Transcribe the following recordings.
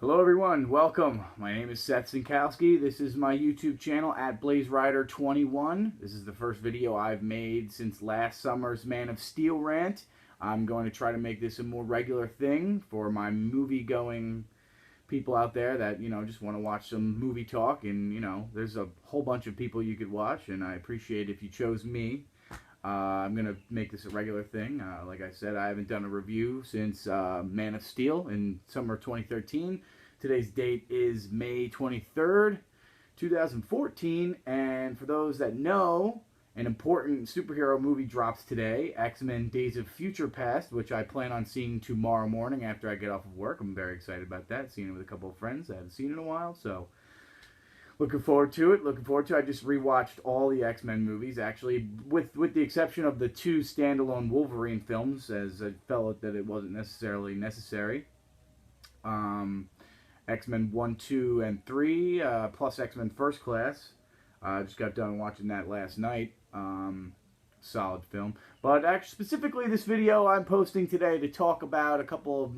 Hello everyone, welcome. My name is Seth Sinkowski. This is my YouTube channel at BlazeRider21. This is the first video I've made since last summer's Man of Steel rant. I'm going to try to make this a more regular thing for my movie-going people out there that, just want to watch some movie talk. And, there's a whole bunch of people you could watch, and I appreciate if you chose me. I'm going to make this a regular thing. Like I said, I haven't done a review since Man of Steel in summer 2013. Today's date is May 23rd, 2014. And for those that know, an important superhero movie drops today, X-Men Days of Future Past, which I plan on seeing tomorrow morning after I get off of work. I'm very excited about that, seeing it with a couple of friends I haven't seen in a while, so looking forward to it. I just rewatched all the X-Men movies, actually, with the exception of the two standalone Wolverine films, as I felt that it wasn't necessarily necessary. X-Men 1, 2, and 3, plus X-Men First Class. I just got done watching that last night. Solid film. But actually, specifically this video I'm posting today to talk about a couple of,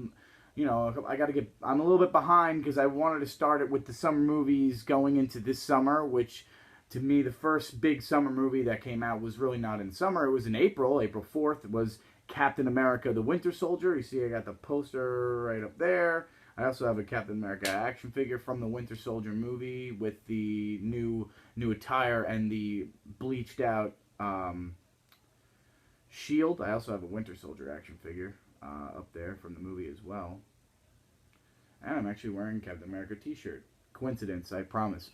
I'm a little bit behind because I wanted to start it with the summer movies going into this summer, which to me the first big summer movie that came out was really not in summer. It was in April 4th. It was Captain America the Winter Soldier. You see I got the poster right up there. I also have a Captain America action figure from the Winter Soldier movie with the new attire and the bleached out shield. I also have a Winter Soldier action figure up there from the movie as well. And I'm actually wearing a Captain America t-shirt. Coincidence, I promise.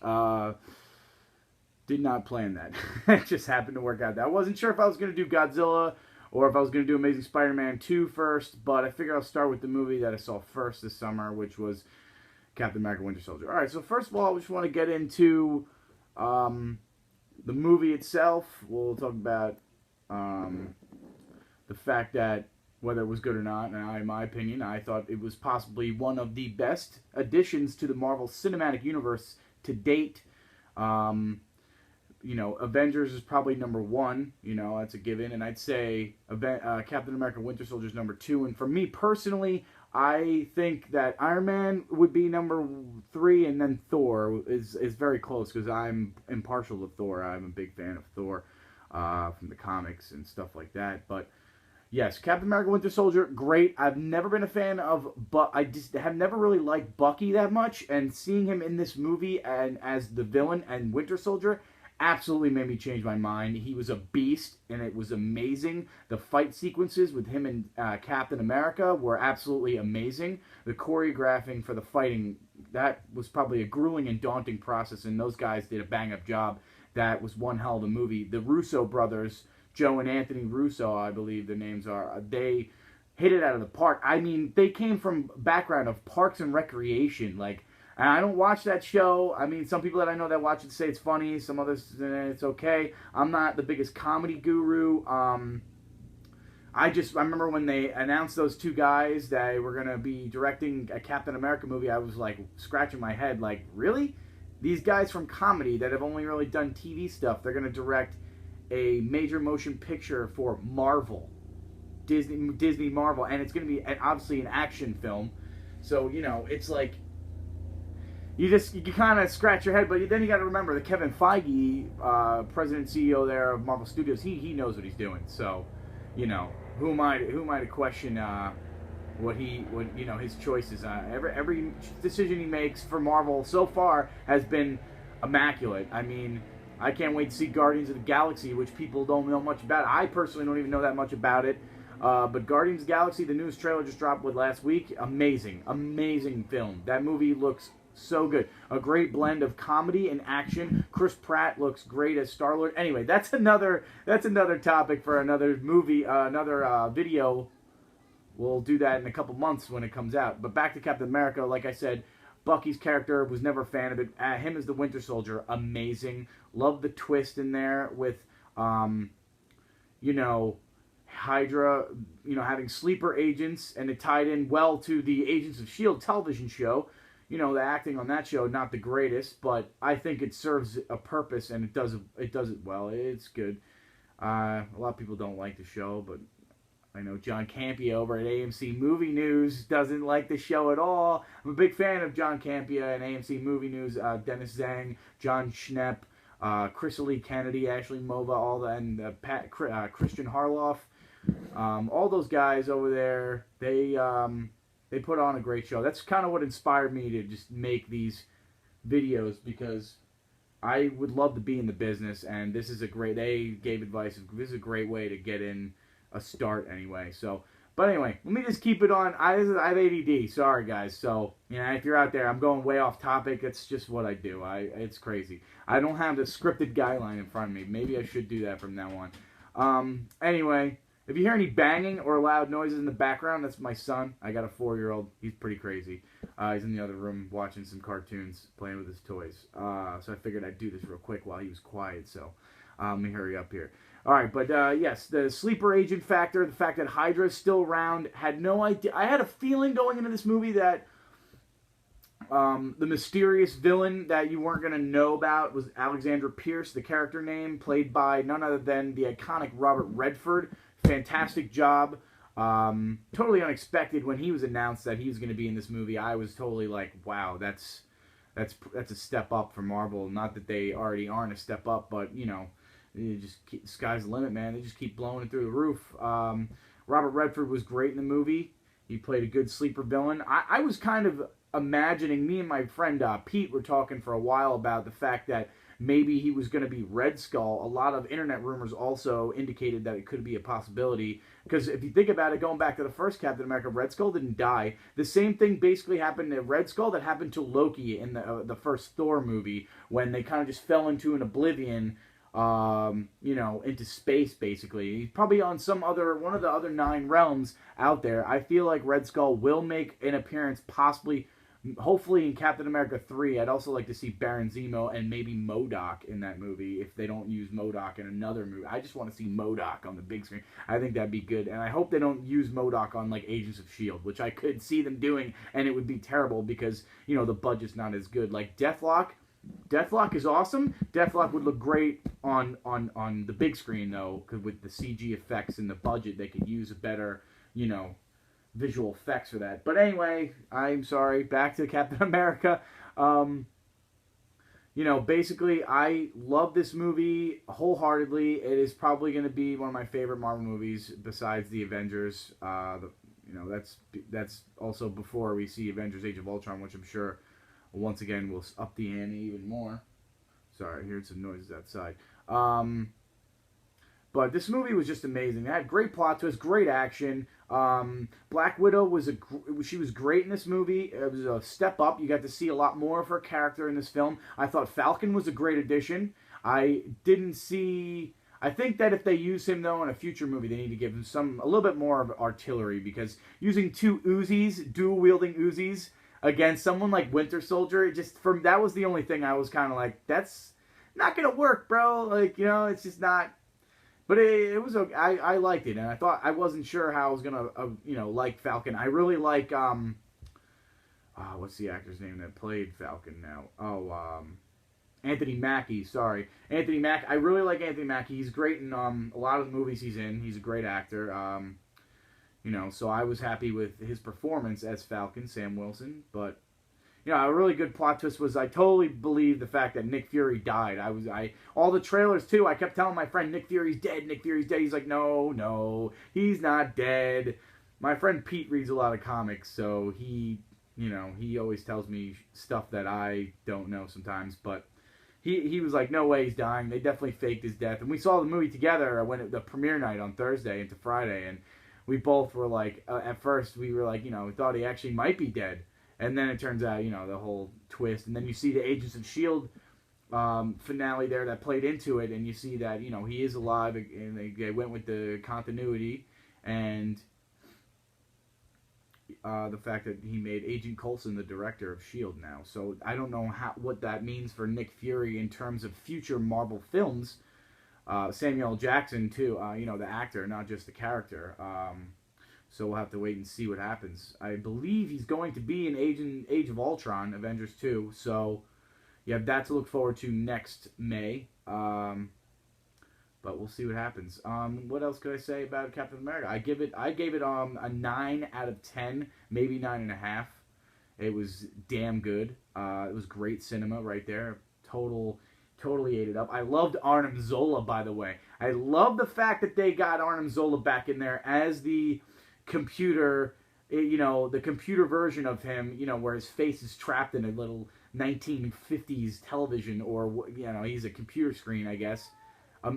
Did not plan that. It just happened to work out. I wasn't sure if I was going to do Godzilla or if I was going to do Amazing Spider-Man 2 first, but I figured I'll start with the movie that I saw first this summer, which was Captain America Winter Soldier. Alright, so first of all, I just want to get into the movie itself. We'll talk about the fact that whether it was good or not, and in my opinion, I thought it was possibly one of the best additions to the Marvel Cinematic Universe to date. Avengers is probably number 1, that's a given, and I'd say Captain America Winter Soldier is number 2, and for me personally, I think that Iron Man would be number 3, and then Thor is very close, because I'm impartial to Thor. I'm a big fan of Thor from the comics and stuff like that, but yes, Captain America Winter Soldier, great. I've never been a fan of, but I just have never really liked Bucky that much, and seeing him in this movie and as the villain and Winter Soldier absolutely made me change my mind. He was a beast, and it was amazing. The fight sequences with him and Captain America were absolutely amazing. The choreographing for the fighting, that was probably a grueling and daunting process, and those guys did a bang-up job. That was one hell of a movie. The Russo brothers, Joe and Anthony Russo, I believe their names are, they hit it out of the park. I mean, they came from background of Parks and Recreation, and I don't watch that show. I mean, some people that I know that watch it say it's funny. Some others, it's okay. I'm not the biggest comedy guru. I remember when they announced those two guys that were going to be directing a Captain America movie, I was, scratching my head, really? These guys from comedy that have only really done TV stuff, they're going to direct a major motion picture for Marvel. Disney Marvel. And it's going to be, obviously, an action film. So, it's like, you kind of scratch your head, but then you got to remember that Kevin Feige, president and CEO there of Marvel Studios, he knows what he's doing. So, who am I to question his choices? Every decision he makes for Marvel so far has been immaculate. I mean, I can't wait to see Guardians of the Galaxy, which people don't know much about. I personally don't even know that much about it. But Guardians of the Galaxy, the newest trailer just dropped last week. Amazing, amazing film. That movie looks so good. A great blend of comedy and action. Chris Pratt looks great as Star-Lord. Anyway, that's another topic for another movie, another video. We'll do that in a couple months when it comes out. But back to Captain America, like I said, Bucky's character, was never a fan of it. Him as the Winter Soldier, amazing. Love the twist in there with, Hydra, having sleeper agents, and it tied in well to the Agents of S.H.I.E.L.D. television show. The acting on that show, not the greatest, but I think it serves a purpose, and it does it well. It's good. A lot of people don't like the show, but I know John Campea over at AMC Movie News doesn't like the show at all. I'm a big fan of John Campea and AMC Movie News. Dennis Zhang, John Schnepp, Chrysalie Kennedy, Ashley Mova, and Christian Harloff. All those guys over there, they put on a great show. That's kind of what inspired me to just make these videos, because I would love to be in the business, and this is a great, they gave advice, this is a great way to get in a start anyway. So, but anyway, let me just keep it on. I have ADD, sorry guys. So, if you're out there, I'm going way off topic. It's just what I do. It's crazy. I don't have the scripted guideline in front of me. Maybe I should do that from now on. Anyway, if you hear any banging or loud noises in the background, that's my son. I got a 4-year-old. He's pretty crazy. He's in the other room watching some cartoons, playing with his toys. So I figured I'd do this real quick while he was quiet. So let me hurry up here. All right, but yes, the sleeper agent factor, the fact that Hydra is still around, had no idea. I had a feeling going into this movie that the mysterious villain that you weren't going to know about was Alexandra Pierce, the character name, played by none other than the iconic Robert Redford. Fantastic job. Totally unexpected when he was announced that he was going to be in this movie. I was totally like, wow, that's a step up for Marvel. Not that they already aren't a step up, but you just sky's the limit, man. They just keep blowing it through the roof. Robert Redford was great in the movie. He played a good sleeper villain. I was kind of imagining, me and my friend Pete were talking for a while about the fact that maybe he was going to be Red Skull. A lot of internet rumors also indicated that it could be a possibility. Because if you think about it, going back to the first Captain America, Red Skull didn't die. The same thing basically happened to Red Skull that happened to Loki in the first Thor movie, when they kind of just fell into an oblivion, into space, basically. He's probably on one of the other 9 realms out there. I feel like Red Skull will make an appearance, possibly, hopefully in Captain America 3. I'd also like to see Baron Zemo and maybe MODOK in that movie, if they don't use MODOK in another movie. I just want to see MODOK on the big screen. I think that'd be good, and I hope they don't use MODOK on, like, Agents of S.H.I.E.L.D., which I could see them doing, and it would be terrible because, the budget's not as good. Like, Deathlock is awesome. Deathlock would look great on the big screen, though, because with the CG effects and the budget, they could use a better, visual effects for that. But anyway, I'm sorry. Back to Captain America. Basically, I love this movie wholeheartedly. It is probably going to be one of my favorite Marvel movies besides the Avengers. That's also before we see Avengers: Age of Ultron, which I'm sure, once again, we'll up the ante even more. Sorry, I heard some noises outside. But this movie was just amazing. It had great plot twist, great action. Black Widow was great in this movie. It was a step up. You got to see a lot more of her character in this film. I thought Falcon was a great addition. I think that if they use him, though, in a future movie, they need to give him a little bit more of artillery, because using 2 Uzis, dual-wielding Uzis, against someone like Winter Soldier, that was the only thing I was kind of like, that's not gonna work, bro. Like, it's just not. But it was okay. I liked it, and I wasn't sure how I was gonna like Falcon. I really like what's the actor's name that played Falcon now? Anthony Mackie. Sorry, Anthony Mackie. I really like Anthony Mackie. He's great in a lot of the movies he's in. He's a great actor. So I was happy with his performance as Falcon, Sam Wilson. But, a really good plot twist was I totally believed the fact that Nick Fury died. All the trailers, too, I kept telling my friend, Nick Fury's dead, Nick Fury's dead. He's like, no, he's not dead. My friend Pete reads a lot of comics, so he always tells me stuff that I don't know sometimes. But he was like, no way he's dying. They definitely faked his death. And we saw the movie together the premiere night on Thursday into Friday, and we both were like, at first we were like, we thought he actually might be dead. And then it turns out, the whole twist. And then you see the Agents of S.H.I.E.L.D. Finale there that played into it. And you see that, he is alive. And they went with the continuity. And the fact that he made Agent Coulson the director of S.H.I.E.L.D. now. So I don't know what that means for Nick Fury in terms of future Marvel films. Samuel L. Jackson, too, the actor, not just the character. So we'll have to wait and see what happens. I believe he's going to be in Age of Ultron, Avengers 2. So you have that to look forward to next May. But we'll see what happens. What else could I say about Captain America? I gave it a 9 out of 10, maybe 9.5. It was damn good. It was great cinema right there. Totally ate it up. I loved Arnim Zola, by the way. I love the fact that they got Arnim Zola back in there as the computer, the computer version of him, where his face is trapped in a little 1950s television, or, he's a computer screen, I guess.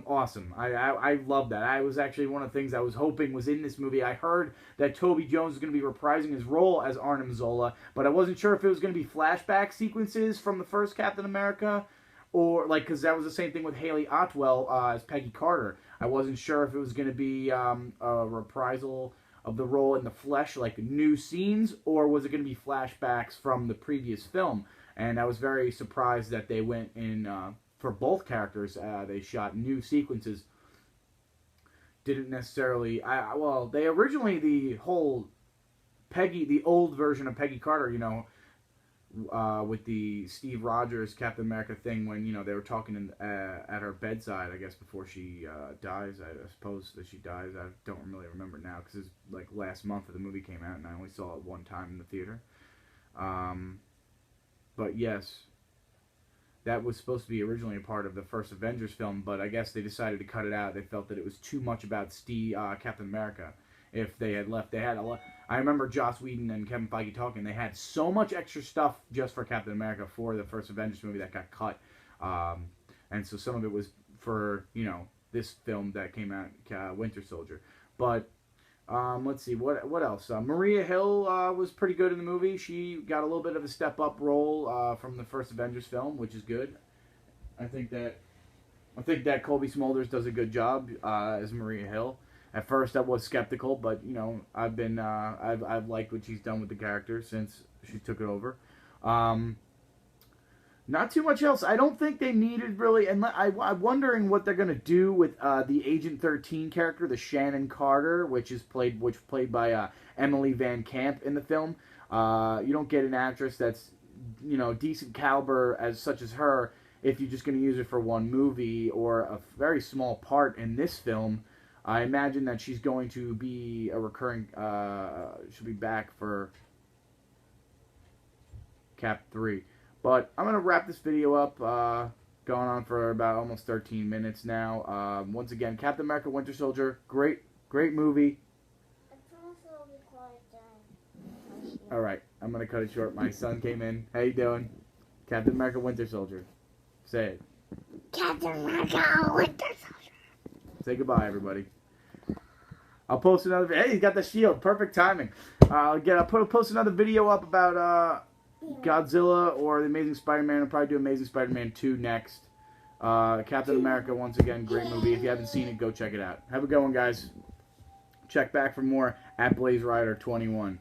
Awesome. I love that. I was actually one of the things I was hoping was in this movie. I heard that Toby Jones was going to be reprising his role as Arnim Zola, but I wasn't sure if it was going to be flashback sequences from the first Captain America, or, because that was the same thing with Haley Atwell as Peggy Carter. I wasn't sure if it was going to be a reprisal of the role in the flesh, like new scenes, or was it going to be flashbacks from the previous film? And I was very surprised that they went in... for both characters, they shot new sequences. Didn't necessarily... they originally, the whole the old version of Peggy Carter, with the Steve Rogers Captain America thing, when, they were talking at her bedside, I guess, before she dies. I suppose that she dies. I don't really remember now, because it's like last month that the movie came out, and I only saw it one time in the theater. But yes... That was supposed to be originally a part of the first Avengers film, but I guess they decided to cut it out. They felt that it was too much about Captain America. If they had left, they had a lot. I remember Joss Whedon and Kevin Feige talking. They had so much extra stuff just for Captain America for the first Avengers movie that got cut, and so some of it was for this film that came out, Winter Soldier. But let's see, what else? Maria Hill was pretty good in the movie. She got a little bit of a step-up role from the first Avengers film, which is good. I think that Colby Smulders does a good job as Maria Hill. At first, I was skeptical, but I've liked what she's done with the character since she took it over. Not too much else. I don't think they needed really, and I'm wondering what they're gonna do with the Agent 13 character, the Shannon Carter, which played by Emily Van Camp in the film. You don't get an actress that's decent caliber such as her if you're just gonna use her for one movie or a very small part in this film. I imagine that she's going to be a recurring. She'll be back for Cap 3. But I'm going to wrap this video up, going on for about almost 13 minutes now. Once again, Captain America Winter Soldier, great movie. Alright, I'm going to cut it short. My son came in. How you doing? Captain America Winter Soldier. Say it. Captain America Winter Soldier. Say goodbye, everybody. I'll post another video. Hey, he's got the shield. Perfect timing. I'll post another video up about... Godzilla or the Amazing Spider-Man. I'll probably do Amazing Spider-Man 2 next. Captain America, once again, great movie. If you haven't seen it, go check it out. Have a good one, guys. Check back for more at Blaze Rider 21.